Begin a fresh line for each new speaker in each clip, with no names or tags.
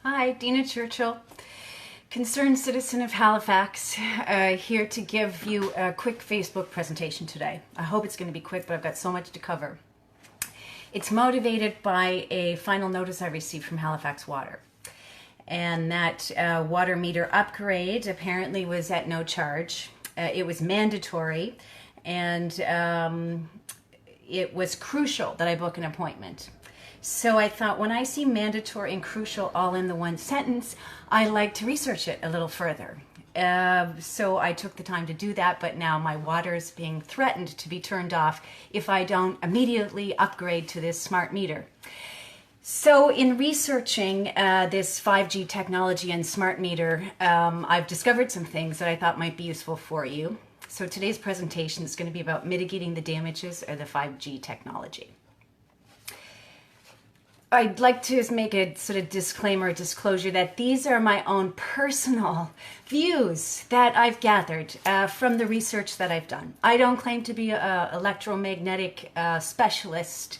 Hi, Dina Churchill, concerned citizen of Halifax, here to give you a quick Facebook presentation today. I hope it's going to be quick, but I've got so much to cover. It's motivated by a final notice I received from Halifax Water. And that water meter upgrade apparently was at no charge. It was mandatory, and it was crucial that I book an appointment. So I thought, when I see mandatory and crucial all in the one sentence, I like to research it a little further. So I took the time to do that, but now my water is being threatened to be turned off if I don't immediately upgrade to this smart meter. So in researching this 5G technology and smart meter, I've discovered some things that I thought might be useful for you. So today's presentation is going to be about mitigating the damages of the 5G technology. I'd like to make a sort of disclosure that these are my own personal views that I've gathered from the research that I've done. I don't claim to be an electromagnetic specialist.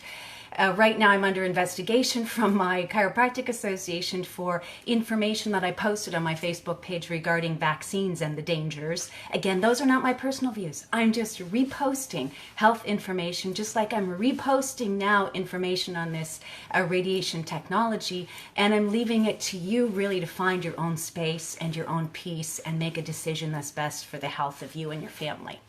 Right now I'm under investigation from my chiropractic association for information that I posted on my Facebook page regarding vaccines and the dangers. Again, those are not my personal views. I'm just reposting health information, just like I'm reposting now information on this radiation technology, and I'm leaving it to you really to find your own space and your own peace and make a decision that's best for the health of you and your family.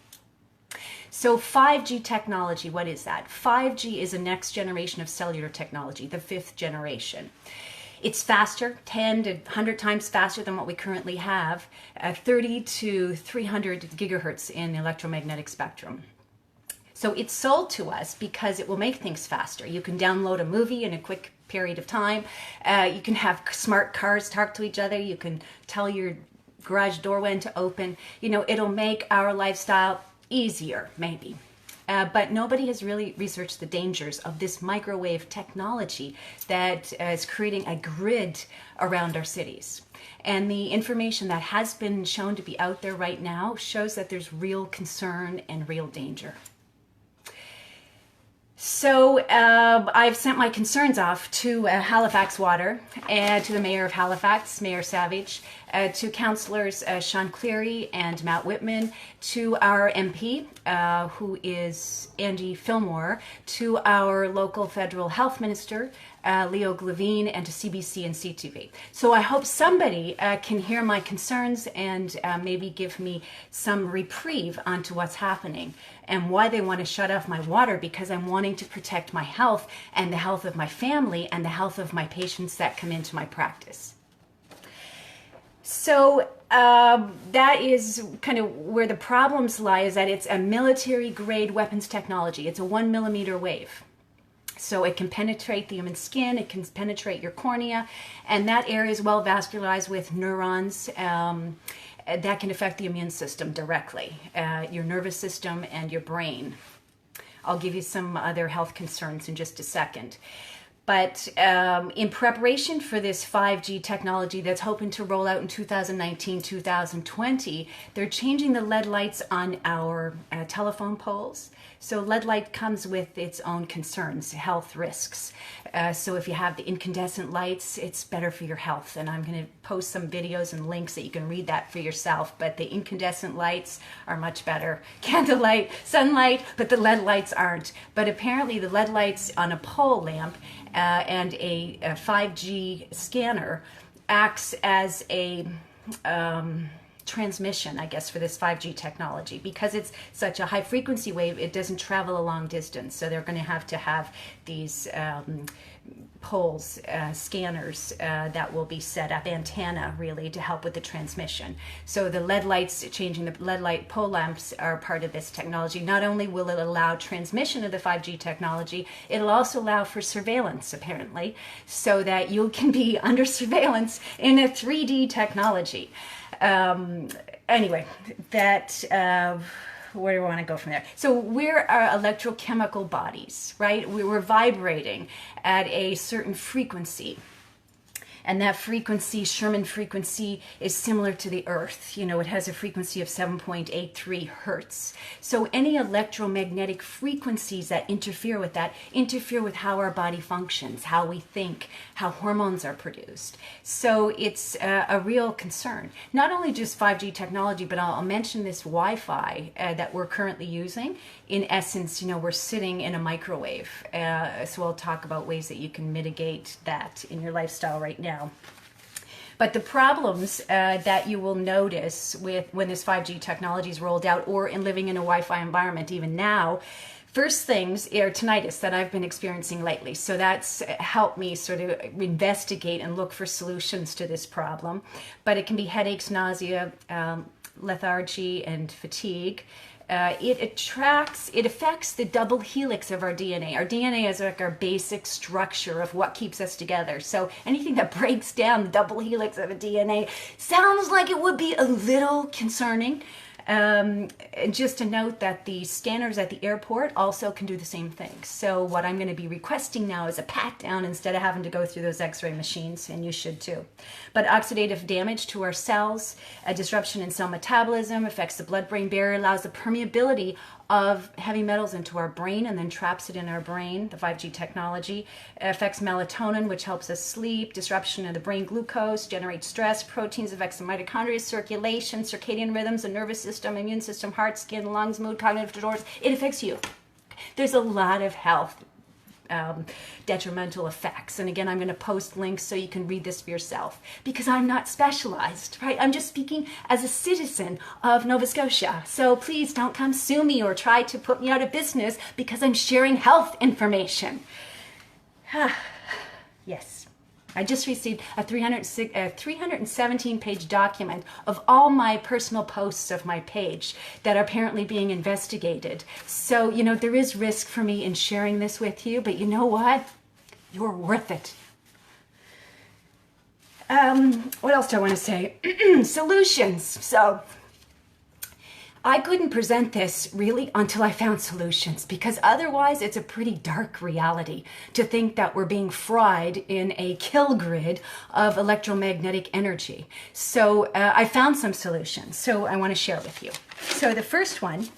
So 5G technology, what is that? 5G is a next generation of cellular technology, the 5th generation. It's faster, 10 to 100 times faster than what we currently have, 30 to 300 gigahertz in the electromagnetic spectrum. So it's sold to us because it will make things faster. You can download a movie in a quick period of time. You can have smart cars talk to each other. You can tell your garage door when to open. You know, it'll make our lifestyle easier, maybe. But nobody has really researched the dangers of this microwave technology that is creating a grid around our cities. And the information that has been shown to be out there right now shows that there's real concern and real danger. So I've sent my concerns off to Halifax Water and to the Mayor of Halifax, Mayor Savage, to councillors Sean Cleary and Matt Whitman, to our MP, who is Andy Fillmore, to our local federal health minister, Leo Glavine, and to CBC and CTV. So I hope somebody can hear my concerns and maybe give me some reprieve onto what's happening and why they want to shut off my water, because I'm wanting to protect my health and the health of my family and the health of my patients that come into my practice. So that is kind of where the problems lie, is that it's a military grade weapons technology. It's a 1 millimeter wave. So it can penetrate the human skin, it can penetrate your cornea, and that area is well vascularized with neurons that can affect the immune system directly, your nervous system and your brain. I'll give you some other health concerns in just a second. But in preparation for this 5G technology that's hoping to roll out in 2019, 2020, they're changing the LED lights on our telephone poles. So LED light comes with its own concerns, health risks. So if you have the incandescent lights, it's better for your health. And I'm going to post some videos and links that you can read that for yourself. But the incandescent lights are much better. Candlelight, sunlight, but the LED lights aren't. But apparently the LED lights on a pole lamp and a 5G scanner acts as a transmission, I guess, for this 5G technology. Because it's such a high frequency wave, it doesn't travel a long distance. So they're going to have these poles, scanners that will be set up, antenna really, to help with the transmission. So the LED lights, changing the LED light pole lamps, are part of this technology. Not only will it allow transmission of the 5G technology, it'll also allow for surveillance, apparently, so that you can be under surveillance in a 3D technology. Anyway, that where do we want to go from there? So we're electrochemical bodies, right? We were vibrating at a certain frequency. And that frequency, Sherman frequency, is similar to the Earth. You know, it has a frequency of 7.83 hertz. So any electromagnetic frequencies that interfere with that interfere with how our body functions, how we think, how hormones are produced. So it's a real concern. Not only just 5G technology, but I'll mention this Wi-Fi that we're currently using. In essence, you know, we're sitting in a microwave. So I'll talk about ways that you can mitigate that in your lifestyle right now. But the problems that you will notice with when this 5G technology is rolled out, or in living in a Wi-Fi environment even now, first things are tinnitus that I've been experiencing lately. So that's helped me sort of investigate and look for solutions to this problem. But it can be headaches, nausea, lethargy, and fatigue. It affects the double helix of our DNA. Our DNA is like our basic structure of what keeps us together. So anything that breaks down the double helix of a DNA sounds like it would be a little concerning. Just to note that the scanners at the airport also can do the same thing. So what I'm going to be requesting now is a pat down instead of having to go through those x-ray machines, and you should too. But oxidative damage to our cells, a disruption in cell metabolism, affects the blood-brain barrier, allows the permeability of heavy metals into our brain and then traps it in our brain. The 5G technology affects melatonin, which helps us sleep, disruption of the brain glucose, generates stress, proteins, affects the mitochondria, circulation, circadian rhythms, the nervous system, immune system, heart, skin, lungs, mood, cognitive disorders. It affects you. There's a lot of health detrimental effects. And again, I'm going to post links so you can read this for yourself, because I'm not specialized, right? I'm just speaking as a citizen of Nova Scotia. So please don't come sue me or try to put me out of business because I'm sharing health information. Yes. I just received a 317-page document of all my personal posts of my page that are apparently being investigated. So, you know, there is risk for me in sharing this with you, but you know what? You're worth it. What else do I want to say? Solutions. So I couldn't present this really until I found solutions, because otherwise it's a pretty dark reality to think that we're being fried in a kill grid of electromagnetic energy. So I found some solutions, so I want to share with you. So the first one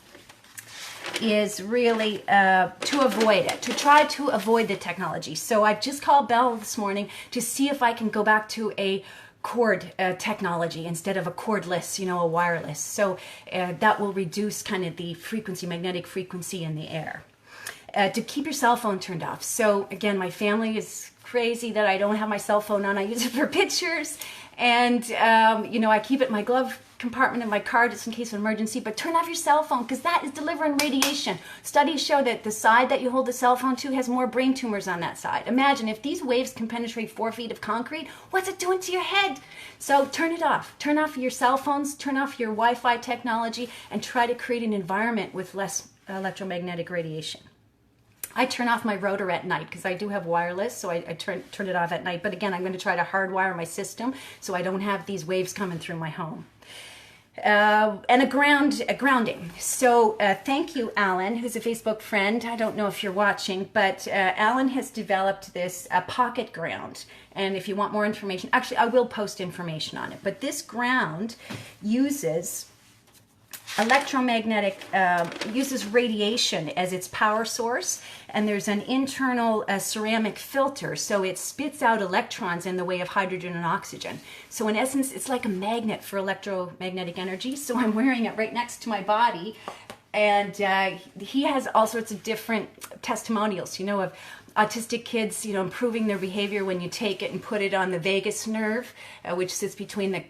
is really to avoid it, to try to avoid the technology. So I've just called Bell this morning to see if I can go back to a cord technology instead of a cordless, you know, a wireless. So that will reduce kind of the frequency, magnetic frequency in the air. To keep your cell phone turned off. So again, my family is crazy that I don't have my cell phone on. I use it for pictures, and you know, I keep it in my glove compartment in my car just in case of emergency. But turn off your cell phone, because that is delivering radiation. Studies show that the side that you hold the cell phone to has more brain tumors on that side. Imagine if these waves can penetrate 4 feet of concrete, what's it doing to your head? So turn it off. Turn off your cell phones, turn off your Wi-Fi technology, and try to create an environment with less electromagnetic radiation. I turn off my router at night because I do have wireless, so I turn it off at night. But again, I'm going to try to hardwire my system so I don't have these waves coming through my home. And a grounding. So thank you, Alan, who's a Facebook friend. I don't know if you're watching, but Alan has developed this pocket ground. And if you want more information, actually, I will post information on it. But this ground uses electromagnetic, uses radiation as its power source, and there's an internal ceramic filter, so it spits out electrons in the way of hydrogen and oxygen. So in essence, it's like a magnet for electromagnetic energy. So I'm wearing it right next to my body, and he has all sorts of different testimonials, you know, of autistic kids, you know, improving their behavior when you take it and put it on the vagus nerve, which sits between the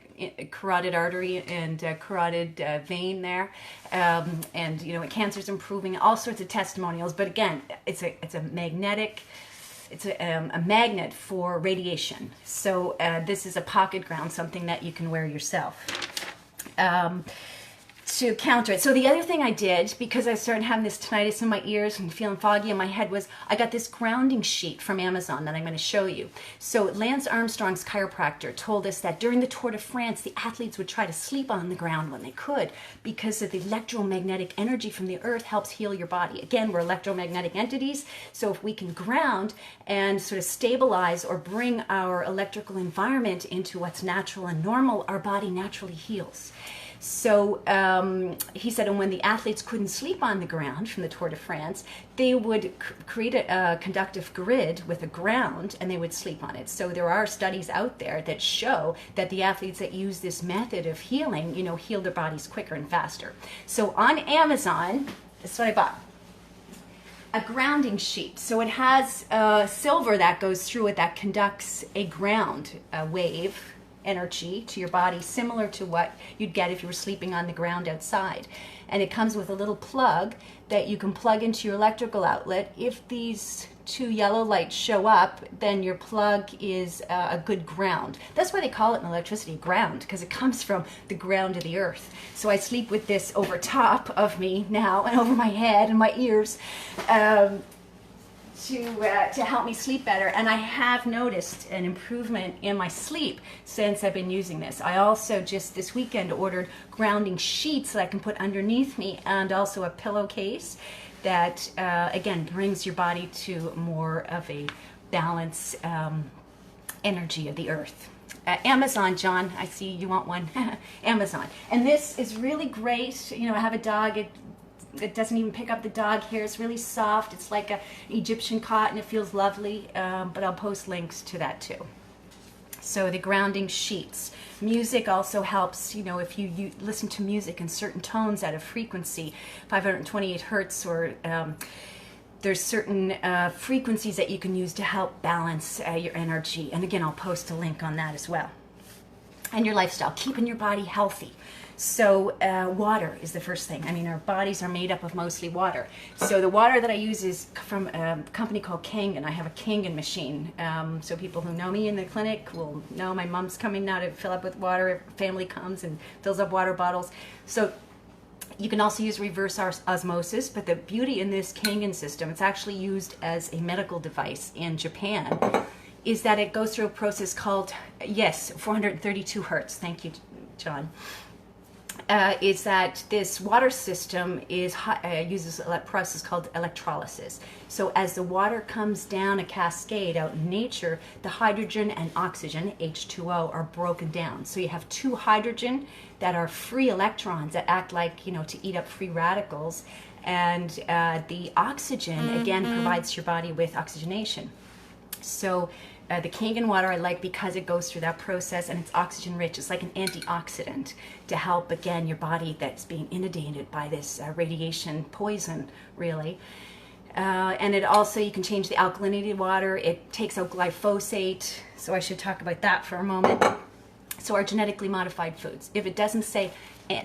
carotid artery and carotid vein there, and you know, cancer's improving. All sorts of testimonials. But again, it's a magnetic. It's a magnet for radiation. So this is a pocket ground, something that you can wear yourself. to counter it. So the other thing I did, because I started having this tinnitus in my ears and feeling foggy in my head, was I got this grounding sheet from Amazon that I'm going to show you. So Lance Armstrong's chiropractor told us that during the Tour de France, the athletes would try to sleep on the ground when they could, because of the electromagnetic energy from the earth helps heal your body. Again, we're electromagnetic entities, so if we can ground and sort of stabilize or bring our electrical environment into what's natural and normal, our body naturally heals. So he said, and when the athletes couldn't sleep on the ground from the Tour de France, they would create a conductive grid with a ground, and they would sleep on it. So there are studies out there that show that the athletes that use this method of healing, heal their bodies quicker and faster. So on Amazon, this is what I bought. A grounding sheet. So it has silver that goes through it that conducts a ground wave energy to your body, similar to what you'd get if you were sleeping on the ground outside. And it comes with a little plug that you can plug into your electrical outlet. If these two yellow lights show up, then your plug is a good ground. That's why they call it in electricity ground, because it comes from the ground of the earth. So I sleep with this over top of me now and over my head and my ears, to help me sleep better. And I have noticed an improvement in my sleep since I've been using this. I also just this weekend ordered grounding sheets that I can put underneath me, and also a pillowcase that again brings your body to more of a balance energy of the earth. Amazon, John, I see you want one. Amazon. And this is really great. I have a dog. It doesn't even pick up the dog hair. It's really soft. It's like an Egyptian cotton. It feels lovely, but I'll post links to that too. So the grounding sheets. Music also helps, if you listen to music in certain tones at a frequency, 528 hertz, or there's certain frequencies that you can use to help balance your energy. And again, I'll post a link on that as well. And your lifestyle, keeping your body healthy. So water is the first thing. I mean, our bodies are made up of mostly water. So the water that I use is from a company called Kangen. I have a Kangen machine. So people who know me in the clinic will know my mom's coming now to fill up with water. Family comes and fills up water bottles. So you can also use reverse osmosis, but the beauty in this Kangen system, it's actually used as a medical device in Japan, is that it goes through a process called, 432 hertz. Thank you, John. Is that this water system uses a process called electrolysis. So as the water comes down a cascade out in nature, the hydrogen and oxygen, H2O, are broken down. So you have two hydrogen that are free electrons that act like, to eat up free radicals. And the oxygen, again, provides your body with oxygenation. So the Kangen water I like because it goes through that process, and it's oxygen rich. It's like an antioxidant to help, again, your body that's being inundated by this radiation poison, really. And it also, you can change the alkalinity of water. It takes out glyphosate, so I should talk about that for a moment. So our genetically modified foods. If it doesn't say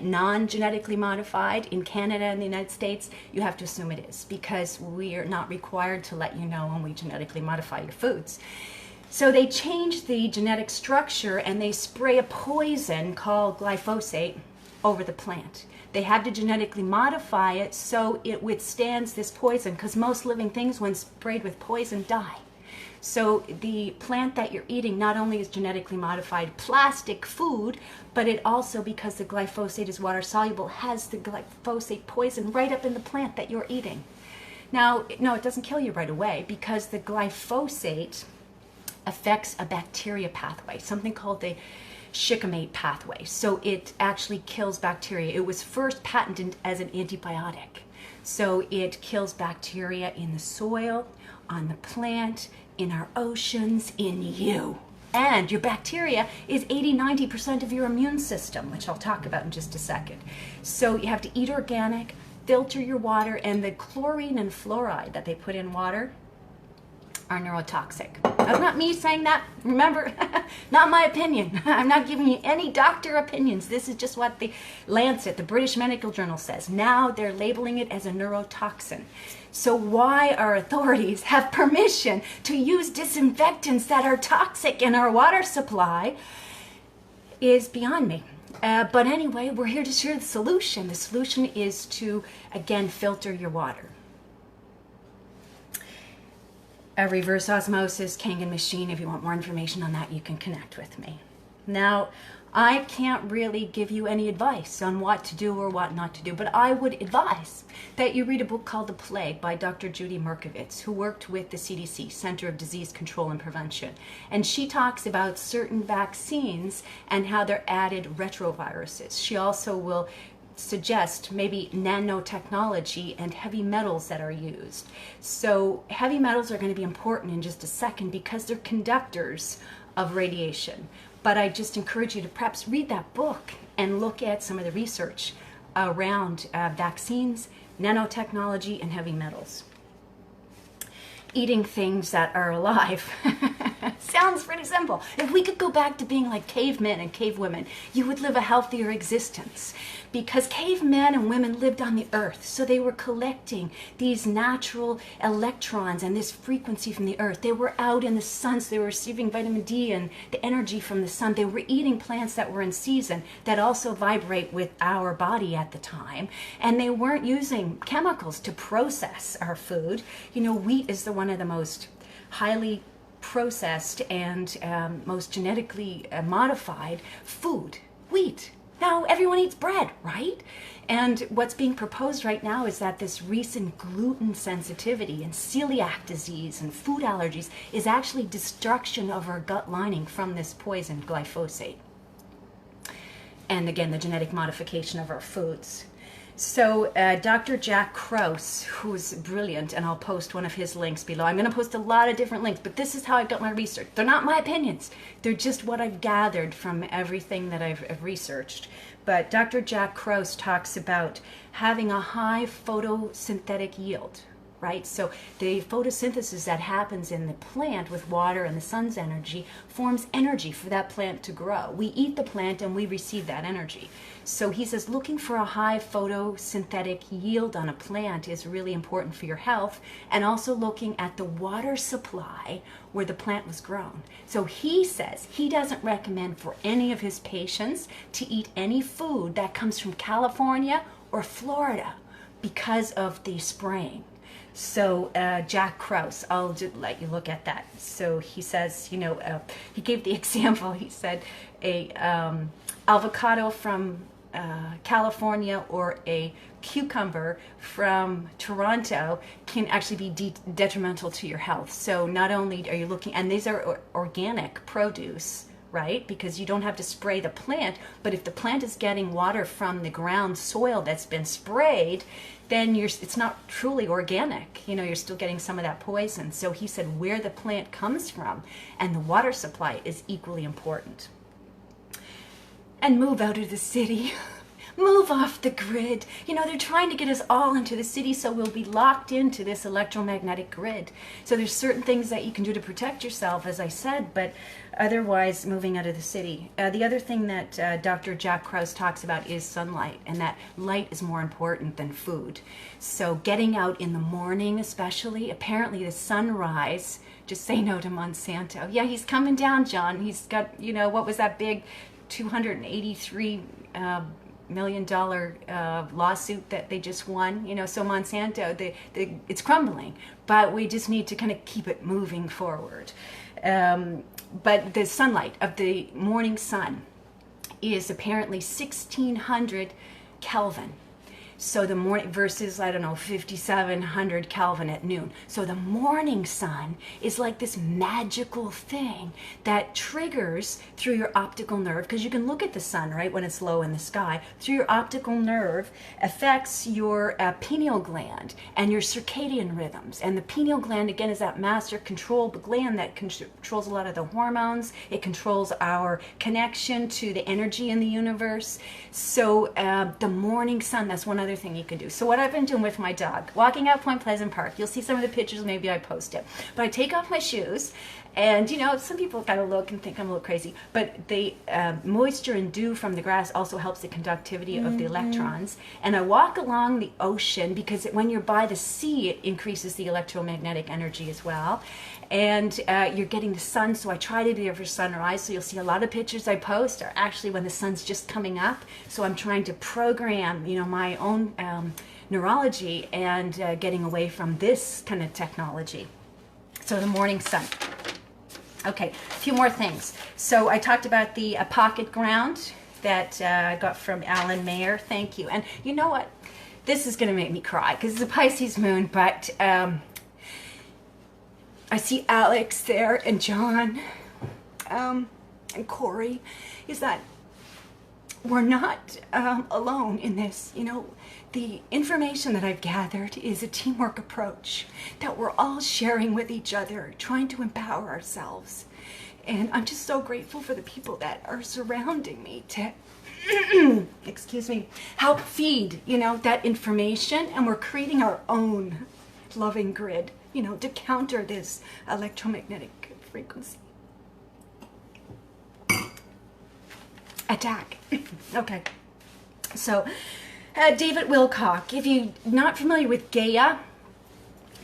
non-genetically modified in Canada and the United States, you have to assume it is, because we are not required to let you know when we genetically modify your foods. So they change the genetic structure and they spray a poison called glyphosate over the plant. They had to genetically modify it so it withstands this poison, because most living things, when sprayed with poison, die. So the plant that you're eating not only is genetically modified plastic food, but it also, because the glyphosate is water soluble, has the glyphosate poison right up in the plant that you're eating. Now, no, it doesn't kill you right away, because the glyphosate affects a bacteria pathway, something called the shikimate pathway. So it actually kills bacteria. It was first patented as an antibiotic. So it kills bacteria in the soil, on the plant, in our oceans, in you. And your bacteria is 80-90% of your immune system, which I'll talk about in just a second. So you have to eat organic, filter your water, and the chlorine and fluoride that they put in water are neurotoxic. That's not me saying that. Remember, not my opinion. I'm not giving you any doctor opinions. This is just what the Lancet, the British Medical Journal, says. Now they're labeling it as a neurotoxin. So why our authorities have permission to use disinfectants that are toxic in our water supply is beyond me. But anyway, we're here to share the solution. The solution is to, again, filter your water. A reverse osmosis Kangen machine. If you want more information on that, you can connect with me. Now, I can't really give you any advice on what to do or what not to do, but I would advise that you read a book called The Plague by Dr. Judy Merkovits, who worked with the CDC, Center of Disease Control and Prevention. And she talks about certain vaccines and how they're added retroviruses. She also will suggest maybe nanotechnology and heavy metals that are used. So heavy metals are going to be important in just a second because they're conductors of radiation. But I just encourage you to perhaps read that book and look at some of the research around vaccines, nanotechnology, and heavy metals. Eating things that are alive sounds pretty simple. If we could go back to being like cavemen and cavewomen, you would live a healthier existence. Because cavemen and women lived on the earth, so they were collecting these natural electrons and this frequency from the earth. They were out in the sun, so they were receiving vitamin D and the energy from the sun. They were eating plants that were in season that also vibrate with our body at the time. And they weren't using chemicals to process our food. You know, wheat is one of the most highly processed and most genetically modified food. Wheat. Now everyone eats bread, right? And what's being proposed right now is that this recent gluten sensitivity and celiac disease and food allergies is actually destruction of our gut lining from this poison, glyphosate. And again, the genetic modification of our foods. So Dr. Jack Krause, who's brilliant, and I'll post one of his links below. I'm going to post a lot of different links, but this is how I've got my research. They're not my opinions. They're just what I've gathered from everything that I've researched. But Dr. Jack Krause talks about having a high photosynthetic yield, right? So the photosynthesis that happens in the plant with water and the sun's energy forms energy for that plant to grow. We eat the plant and we receive that energy. So he says looking for a high photosynthetic yield on a plant is really important for your health, and also looking at the water supply where the plant was grown. So he says he doesn't recommend for any of his patients to eat any food that comes from California or Florida because of the spraying. So Jack Krause, I'll just let you look at that. So he says, you know, he gave the example. He said a avocado from California or a cucumber from Toronto can actually be detrimental to your health. So not only are you looking, and these are organic produce, right? Because you don't have to spray the plant, but if the plant is getting water from the ground soil that's been sprayed, then it's not truly organic. You know, you're still getting some of that poison. So he said where the plant comes from and the water supply is equally important. And move out of the city. Move off the grid. You know, they're trying to get us all into the city so we'll be locked into this electromagnetic grid. So there's certain things that you can do to protect yourself, as I said, but otherwise moving out of the city. The other thing that Dr. Jack Krause talks about is sunlight, and that light is more important than food. So getting out in the morning especially, apparently the sunrise, just say no to Monsanto. Yeah, he's coming down, John. He's got, you know, what was that big $283 million lawsuit that they just won? You know, so Monsanto, it's crumbling, but we just need to kind of keep it moving forward. But the sunlight of the morning sun is apparently 1600 Kelvin. So the morning versus, I don't know, 5700 Kelvin at noon. So the morning sun is like this magical thing that triggers through your optical nerve, because you can look at the sun, right, when it's low in the sky, through your optical nerve, affects your pineal gland and your circadian rhythms. And the pineal gland, again, is that master control gland that controls a lot of the hormones. It controls our connection to the energy in the universe. So the morning sun, that's one other another thing you can do. So what I've been doing with my dog, walking out Point Pleasant Park, you'll see some of the pictures, maybe I post it, but I take off my shoes, and you know, some people kind of look and think I'm a little crazy, but the moisture and dew from the grass also helps the conductivity of the electrons. And I walk along the ocean because when you're by the sea, it increases the electromagnetic energy as well. And you're getting the sun, so I try to be there for sunrise. So you'll see a lot of pictures I post are actually when the sun's just coming up. So I'm trying to program, you know, my own neurology and getting away from this kind of technology. So the morning sun. Okay, a few more things. So I talked about the pocket ground that I got from Alan Mayer. Thank you. And you know what? This is going to make me cry because it's a Pisces moon, but I see Alex there and John and Corey. Is that we're not alone in this. You know, the information that I've gathered is a teamwork approach that we're all sharing with each other, trying to empower ourselves. And I'm just so grateful for the people that are surrounding me to, excuse me, help feed, you know, that information. And we're creating our own loving grid, you know, to counter this electromagnetic frequency attack. Okay, so David Wilcock, if you're not familiar with Gaia,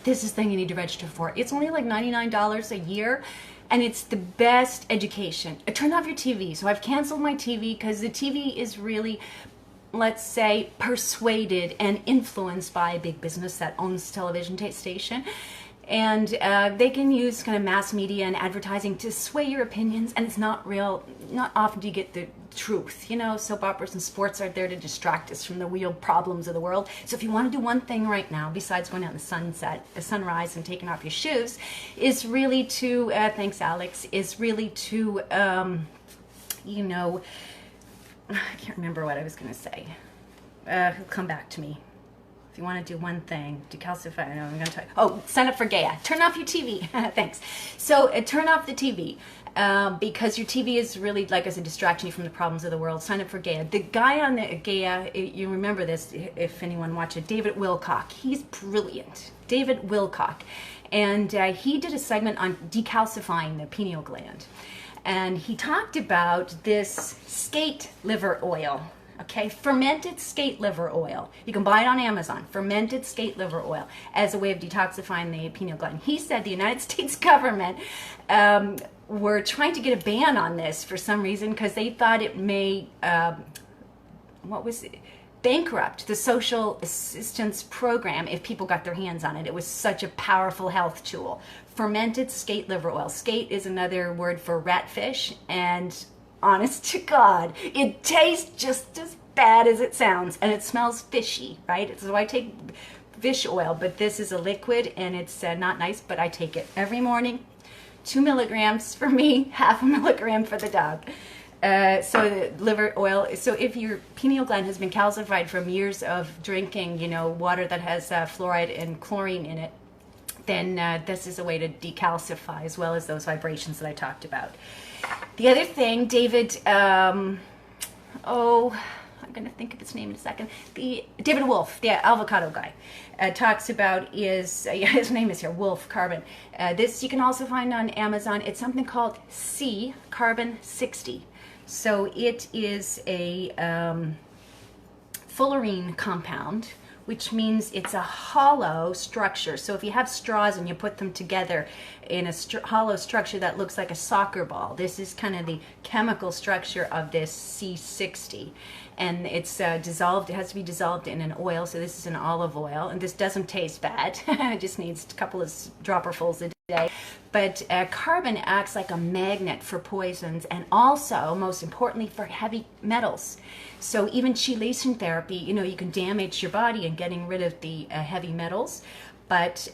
this is the thing you need to register for. It's only like $99 a year, and it's the best education. Turn off your TV. So I've canceled my TV because the TV is really, let's say, persuaded and influenced by a big business that owns television station. And they can use kind of mass media and advertising to sway your opinions, and it's not real. Not often do you get the truth. You know, soap operas and sports are there to distract us from the real problems of the world. So if you want to do one thing right now, besides going out in the sunrise and taking off your shoes, is really to, thanks Alex, is really to, you know, I can't remember what I was going to say. It'll come back to me. You want to do one thing, decalcify. No, I'm going to tell you. Oh, sign up for Gaia. Turn off your TV. Thanks. So turn off the TV because your TV is really, like I said, distracting you from the problems of the world. Sign up for Gaia. The guy on the Gaia, you remember this if anyone watched it, David Wilcock. He's brilliant. David Wilcock. And he did a segment on decalcifying the pineal gland. And he talked about this skate liver oil. Okay, fermented skate liver oil. You can buy it on Amazon. Fermented skate liver oil as a way of detoxifying the pineal gland. He said the United States government were trying to get a ban on this for some reason because they thought it may, bankrupt the social assistance program if people got their hands on it. It was such a powerful health tool. Fermented skate liver oil. Skate is another word for ratfish, and honest to God, it tastes just as bad as it sounds, and it smells fishy, right? So I take fish oil, but this is a liquid, and it's not nice, but I take it every morning. 2 milligrams for me, 0.5 milligram for the dog. So the liver oil, so if your pineal gland has been calcified from years of drinking, you know, water that has fluoride and chlorine in it, then this is a way to decalcify, as well as those vibrations that I talked about. The other thing, David, I'm going to think of his name in a second. David Wolf, the avocado guy, talks about is, his name is here, Wolf Carbon. This you can also find on Amazon. It's something called C Carbon 60. So it is a fullerene compound, which means it's a hollow structure. So if you have straws and you put them together in a hollow structure that looks like a soccer ball, this is kind of the chemical structure of this C60. And it's dissolved, it has to be dissolved in an oil, so this is an olive oil, and this doesn't taste bad. It just needs a couple of dropperfuls a day. But carbon acts like a magnet for poisons, and also, most importantly, for heavy metals. So even chelation therapy, you know, you can damage your body in getting rid of the heavy metals. But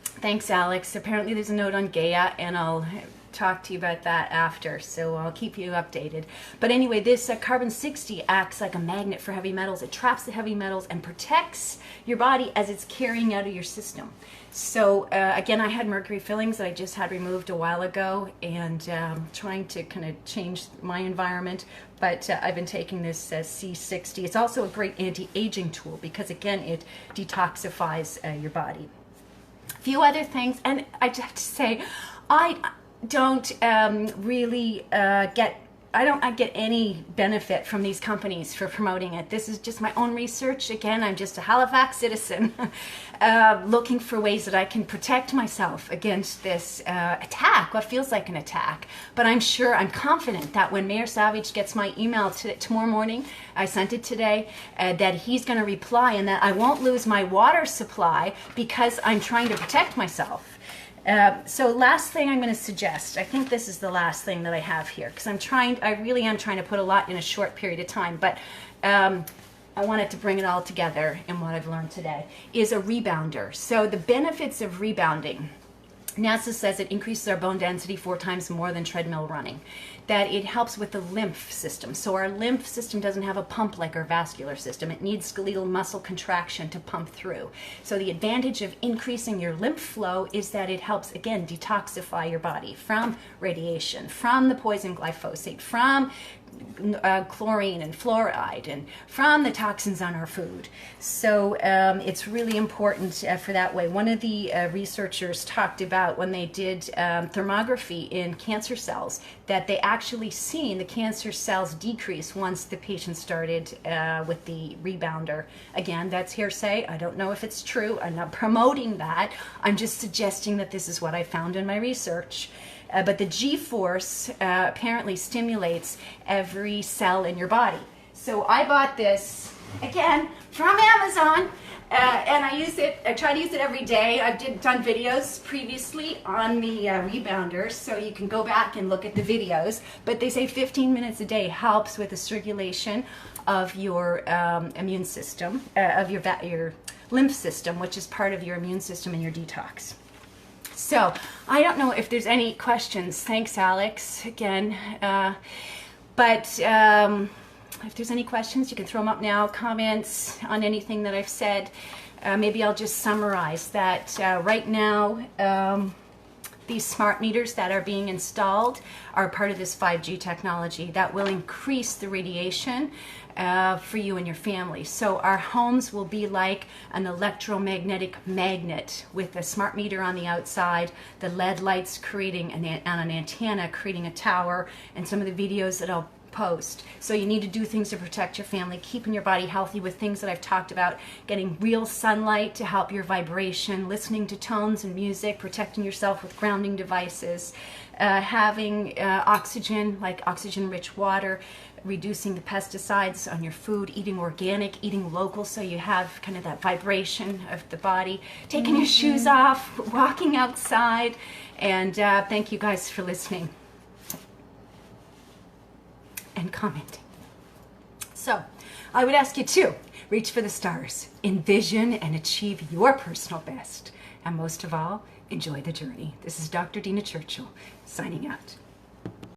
thanks, Alex. Apparently there's a note on Gaia, and I'll talk to you about that after, so I'll keep you updated. But anyway, this carbon-60 acts like a magnet for heavy metals. It traps the heavy metals and protects your body as it's carrying out of your system. So again, I had mercury fillings that I just had removed a while ago, and trying to kind of change my environment. But I've been taking this C60. It's also a great anti-aging tool because, again, it detoxifies your body. A few other things, and I have to say, I don't really I don't get any benefit from these companies for promoting it. This is just my own research. Again, I'm just a Halifax citizen looking for ways that I can protect myself against this attack, what feels like an attack. But I'm confident that when Mayor Savage gets my email tomorrow morning, I sent it today, that he's going to reply and that I won't lose my water supply because I'm trying to protect myself. So last thing I'm going to suggest, I think this is the last thing that I have here, because I really am trying to put a lot in a short period of time, but I wanted to bring it all together in what I've learned today, is a rebounder. So the benefits of rebounding. NASA says it increases our bone density 4 times more than treadmill running, that it helps with the lymph system. So our lymph system doesn't have a pump like our vascular system. It needs skeletal muscle contraction to pump through. So the advantage of increasing your lymph flow is that it helps, again, detoxify your body from radiation, from the poison glyphosate, from chlorine and fluoride, and from the toxins on our food. So it's really important for that way. One of the researchers talked about when they did thermography in cancer cells, that they actually seen the cancer cells decrease once the patient started with the rebounder. Again, that's hearsay. I don't know if it's true. I'm not promoting that. I'm just suggesting that this is what I found in my research. But the G-force apparently stimulates every cell in your body. So I bought this, again, from Amazon, and I use it. I try to use it every day. I've done videos previously on the rebounders, so you can go back and look at the videos. But they say 15 minutes a day helps with the circulation of your immune system, of your lymph system, which is part of your immune system and your detox. So I don't know if there's any questions. Thanks, Alex, again. But if there's any questions, you can throw them up now. Comments on anything that I've said. Maybe I'll just summarize that right now, these smart meters that are being installed are part of this 5G technology that will increase the radiation for you and your family. So our homes will be like an electromagnetic magnet with a smart meter on the outside, the LED lights creating an antenna, creating a tower, and some of the videos that I'll post. So you need to do things to protect your family, keeping your body healthy with things that I've talked about, getting real sunlight to help your vibration, listening to tones and music, protecting yourself with grounding devices, having oxygen, like oxygen-rich water, reducing the pesticides on your food, eating organic, eating local, so you have kind of that vibration of the body, taking your shoes off, walking outside, and thank you guys for listening and commenting. So I would ask you to reach for the stars, envision and achieve your personal best, and most of all, enjoy the journey. This is Dr. Dina Churchill signing out.